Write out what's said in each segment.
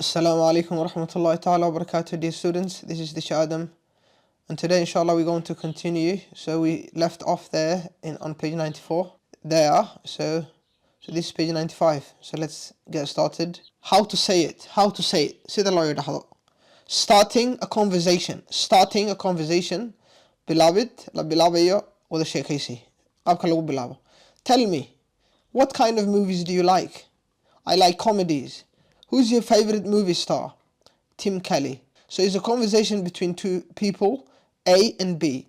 Assalamu alaikum wa rahmatullahi ta'ala wa barakatuh, dear students. This is Disha Adam, and today inshallah we're going to continue. So we left off there on page 94 there, so this is page 95. So let's get started. How to say it sida loo yidhaahdo. Starting a conversation bilaabid la bilaabayo wada sheekaysi qaabka lagu bilaabo. Tell me, what kind of movies do you like? I like comedies. Who's your favorite movie star? Tim Kelly. So it's a conversation between two people, A and B.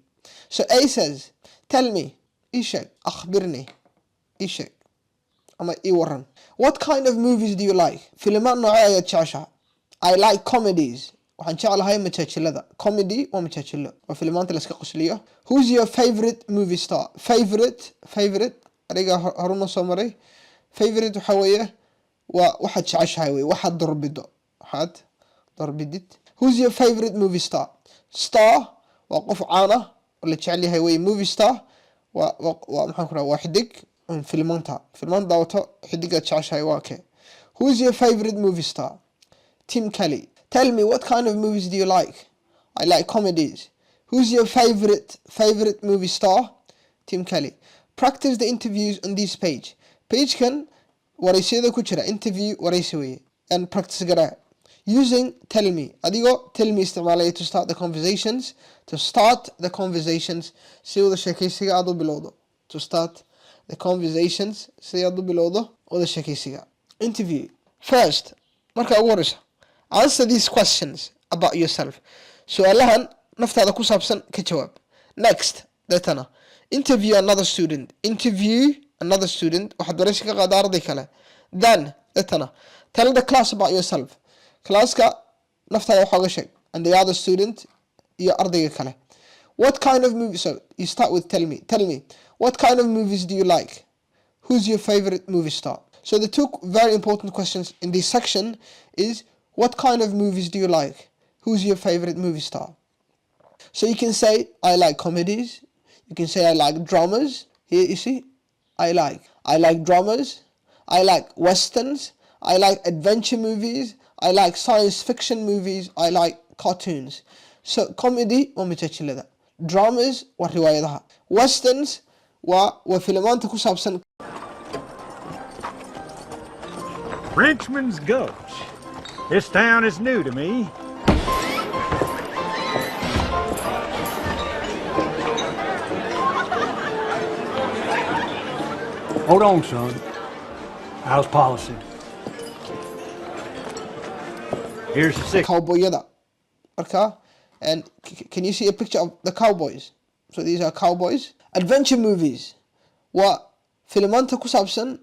So A says, tell me, Ishak, akhbirni, Ishak, ama iwaran. What kind of movies do you like? Filimaan noocee ayaad jeceshahay? I like comedies. Waxaan jeclahay majaajilada. Comedy waa majaajilo. Waa filimaanta la iska qosliyo. Who's your favorite movie star? Favorite, adiga horuna soo maray. Favorite waxa weeye waxaad jeceshahay wey, waxaad doorbidid. Who's your favorite movie star? Star waa qof caan ah oo la jecel yahay wey. Movie star waa maxaan ku rahaa waa xidig filmaanta daawato xidigaad jeceshahay waa kee. Who's your favorite movie star? Tim Kelly. Tell me, what kind of movies do you like? I like comedies. Who's your favorite movie star? Tim Kelly. Practice the interviews on this page. Page kan waraysiyada ku jira interview waraysi weeye, and practice garaa using tell me. Adigoo tell me isticmaalaya to start the conversations si wada sheekaysiga aad u bilowdo. To start the conversations si aad u bilowdo wada sheekaysiga. Interview. First, marka ugu horeysa, answer these questions about yourself. Su'aalahan naftaada ku saabsan ka jawaab. Next, deetana interview another student. waxaad waraysi ka qaada arday kale. Then, deetana tell the class about yourself. Classka naftaada waxa uga sheeg, and the other student iyo ardayga kale. What kind of movies? So you start with tell me. What kind of movies do you like? Who's your favorite movie star? So the two very important questions in this section is, what kind of movies do you like? Who's your favorite movie star? So you can say, I like comedies. You can say, I like dramas. Here you see, I like dramas. I like westerns. I like adventure movies. I like science fiction movies. I like cartoons. So comedy waa majaajilada. Dramas waa riwaayadaha. Westerns waa filimaanta ku saabsan. Frenchman's Gulch. This town is new to me. Hold on, son. How's policy? Here's the Cowboyada. Okay? And can you see a picture of the cowboys? So these are cowboys. Adventure movies. Waa filimaanta ku saabsan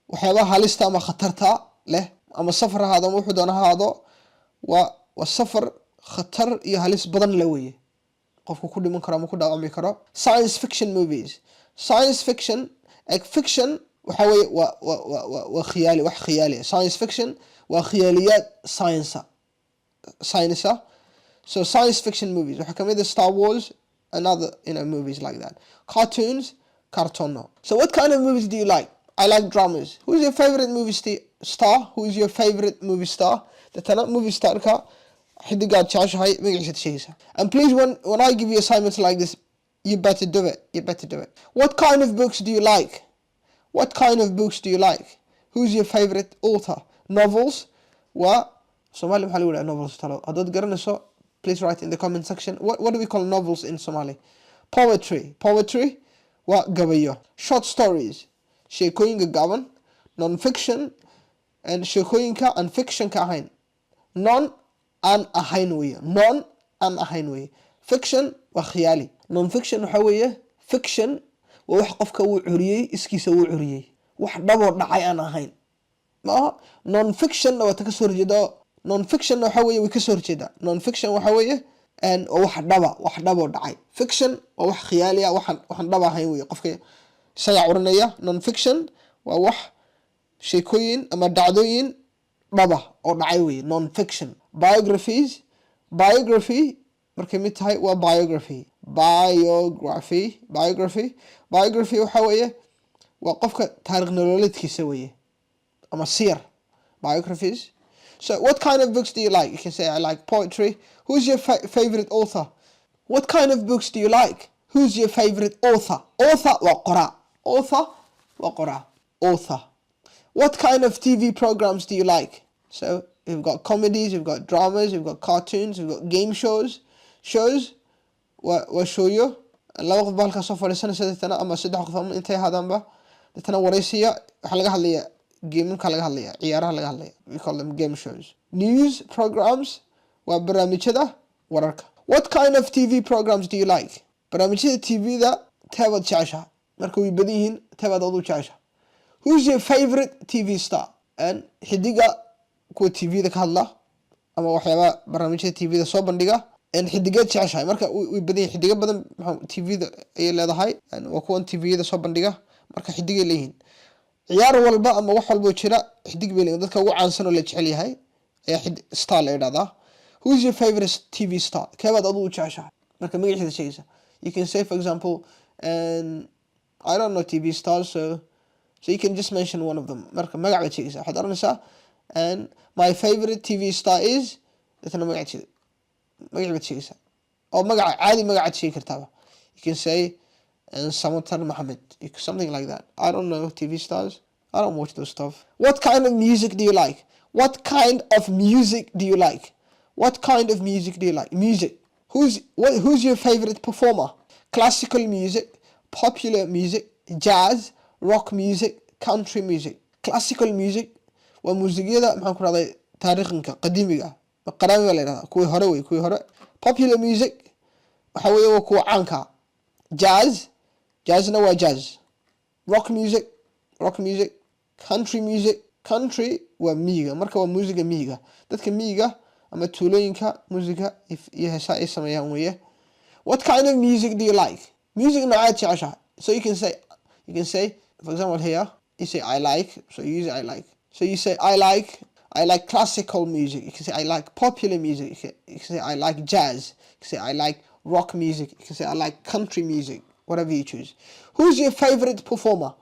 waxyaabaha halista ama khatarta leh, ama safar ahaado ama wuxuu doona ahaado. waa safar khatar iyo halis badan la weeye. Qofku ku dhiman karo ama ku dhaawacmi karo. Science fiction movies. Fiction waxa weeye waa khiyaali, wax khiyaali. Science fiction waa khiyaaliyaad science. So science fiction movies waxaa kamid ah Star Wars and other movies like that. Cartoons, cartoon. So what kind of movies do you like? I like dramas. Who's your favorite movie star? Who's your favorite movie star? Deetana movie star ka xidigaad jeceshahay magaciisa sheegaysa. And please, when I give you assignments like this, you better do it. What kind of books do you like? Who's your favorite author? Novels. Waa Somali maxaa lagu yidhaha novels talo. Haddaad garanayso, please write in the comment section. What do we call novels in Somali? Poetry waa gabayo. Short stories, sheekooyinka gaaban. Non-fiction, and sheekooyinka aan fiction ka ahayn. Non-aan ahayn weeye. Fiction waa khiyaali. Non-fiction waxa weeye, fiction waa wax qofka uu curiyey, iskiisa uu curiyey, wax dhaboo dhacay aan ahayn. maaha non-fiction waa ta ka soo horjeeda. Non-fiction waxa weeye way ka soo horjeeda. Non-fiction waxa weeye wax dhabo dhacay. Fiction waa wax khiyaali ah, waxaan dhab ahayn weeye, qofka isaga curinaya. Non-fiction waa wax sheekooyin ama dhacdooyin dhaba oo dhacay weeye. Non-fiction. Biography markay mid tahay waa biography waxa weeye waa qofka taariikh nololeedkiisa weeye, ama siyar. Biographies So what kind of books do you like? You can say I like poetry. Who's your favorite author? What kind of books do you like? Who's your favorite author? Author waa qoraa. Author waa qoraa. Author. What kind of TV programs do you like? So we've got comedies, we've got dramas, we've got cartoons, we've got game shows. Waa showyo. laba qof baa halkaa soo fadhiisanaysa deetana ama saddex qof ama intay ahaadaanba deetana waraysiya waxaa laga hadlaya geemamka laga hadlaya ciyaaraha laga hadlaya. We call them game shows. News programs waa barnaamijyada wararka. What kind of TV programs do you like? barnaamijyada TV-da teebaad jeceshaha marka way badan yihiin teebaad adu jeceshaha. Who's your favorite TV star? And xidiga kuwa TV-da ka hadla ama waxyaaba barnaamijyada TV-da soo bandhiga and xidigeed jeceshahay marka way badan yihiin xidiga badan TV-da ay leedahay and waa kuwan TV-da soo bandhiga marka xidigay leeyihiin. ciyaar walba ama wax walba jira xidig bay leeyihiin dadka ugu caansan oo la jecel yahay ayaa star la yiraahdaa. Who's your favorite TV star? keebaad adu jeceshahay marka magaciisa sheegaysa. You can say, for example, and I don't know TV stars, so you can just mention one of them. marka magac baad sheegaysaa waxaad oranaysaa and my favorite TV star is deetana magac baad sheegaysaa oo magaca caadi magacaad sheegi kartaaba. You can say and Samatar Mohammed, something like that. I don't know TV stars. I don't watch those stuff. What kind of music do you like? What kind of music do you like? What kind of music do you like? Music. Who's your favorite performer? Classical music, popular music, jazz, rock music, country music. Classical music waa muusigyada maxaan ku raday taariikhanka qadiimiga qaraamiga la yiraahdo kuwii hore way kuwii hore. Popular music waxa weeye waa kuwa caanka. Jazzna waa jazz. Rock music. Country music. Country waa miyiga marka waa muusiga miyiga dadka miyiga ama tuulooyinka muusiga iyo heesaa ay sameeyaan weeye. What kind of music do you like? Music noocaad jeceshahay. So you can say for example here you say I like, so you use I like. So you say I like classical music. You can say I like popular music. You can say I like jazz. You can say I like rock music. You can say I like country music. Whatever you choose. Who's your favorite performer?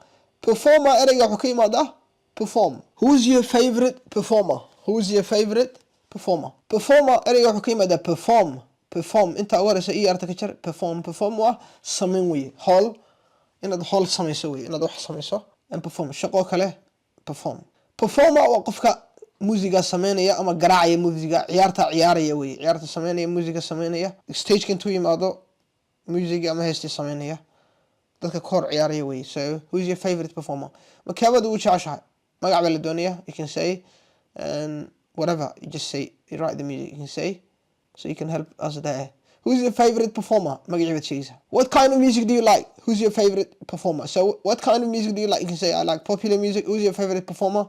Performer ereyga wuxuu ka yimaadaa perform. Who's your favorite performer? Performer ereyga wuxuu ka yimaadaa perform inta ugu horeysa arta ka jar perform waa sameyn weeye howl inaad howl samayso weeye inaad wax samayso and perform shaqo kale performer waa qofka muusiga sameynaya ama garaacaya muusiga ciyaarta weeye ciyaarta sameynaya muusiga sameynaya stage kan yimaado music ama heesta sameynaya dadka kor ciyaaraya weeye. So who's your favorite performer? Markaabad ugu jeceshahay magac baa la doonaya. You can say and whatever you just say you write the music you can say so you can help us there. Who's your favorite performer? magaciisa sheegaysa. What kind of music do you like? Who's your favorite performer? So what kind of music do you like? You can say I like popular music. Who's your favorite performer?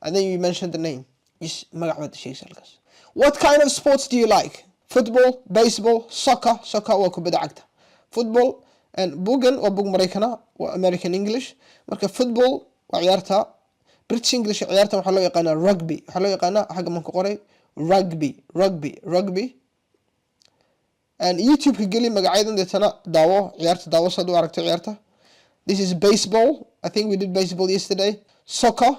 And then you mention the name. Yes, magac baad sheegaysa halkaas. What kind of sports do you like? Football, baseball, soccer waa kubadda cagta. Football and bugan waa bug Maraykana waa American English. marka football waa ciyaarta British English ciyaarta waxaa loo yaqaanaa rugby. waxaa loo yaqaanaa xagga man ku qoray rugby. And YouTube ka geli magacaydan deetana daawo saad u aragto ciyaarta. This is baseball. I think we did baseball yesterday. Soccer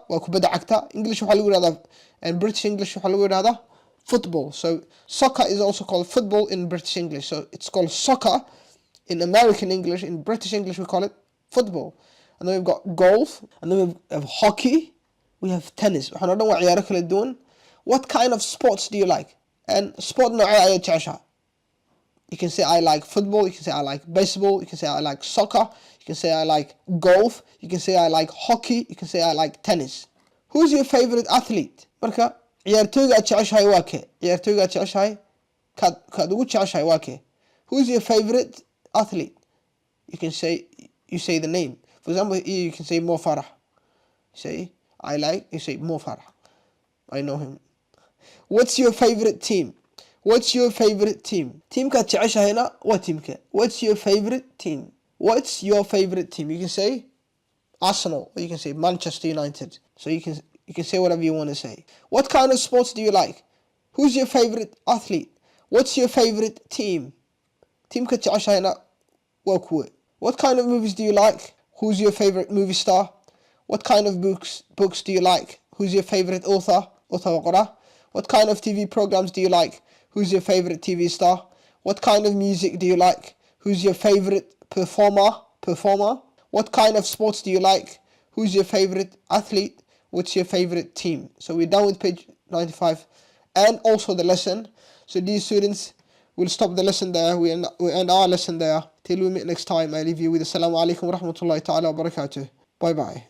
waa kubadda cagta. English waxaa lagu yiraahdaa and British English waxaa lagu yiraahdaa football. So soccer is also called football in British English. So it's called soccer in American English. In British English we call it football. And then we've got golf. And then we have hockey. We have tennis. waxaan oo dhan waa ciyaaro kala duwan. What kind of sports do you like? And sport noocee ayaad jeceshahay? You can say I like football. You can say I like baseball. You can say I like soccer. You can say I like golf. You can say I like hockey. You can say I like tennis. Who's your favorite athlete? Marka ciyaartooyga aad jeceshahay waa kee? ciyaartooyga aad jeceshahay kaad ugu jeceshahay waa kee? Who's your favorite athlete? You say the name. For example, you can say Mo Farah. You say Mo Farah. I know him. What's your favorite team? Teamkaad jeceshahayna waa teamka. What's your favorite team? You can say Arsenal or you can say Manchester United. So you can say whatever you want to say. What kind of sports do you like? Who's your favorite athlete? What's your favorite team? Teamkaad jeceshahayna waa kuwe. What kind of movies do you like? Who's your favorite movie star? What kind of books do you like? Who's your favorite author? Otawa qora. What kind of TV programs do you like? Who's your favorite TV star? What kind of music do you like? Who's your favorite performer? What kind of sports do you like? Who's your favorite athlete? What's your favorite team? So we're done with page 95 and also the lesson. So dear students, we'll stop the lesson there. We end our lesson there. Till we meet next time, I leave you with Assalamu alaikum wa rahmatullahi ta'ala wa barakatuh. Bye bye.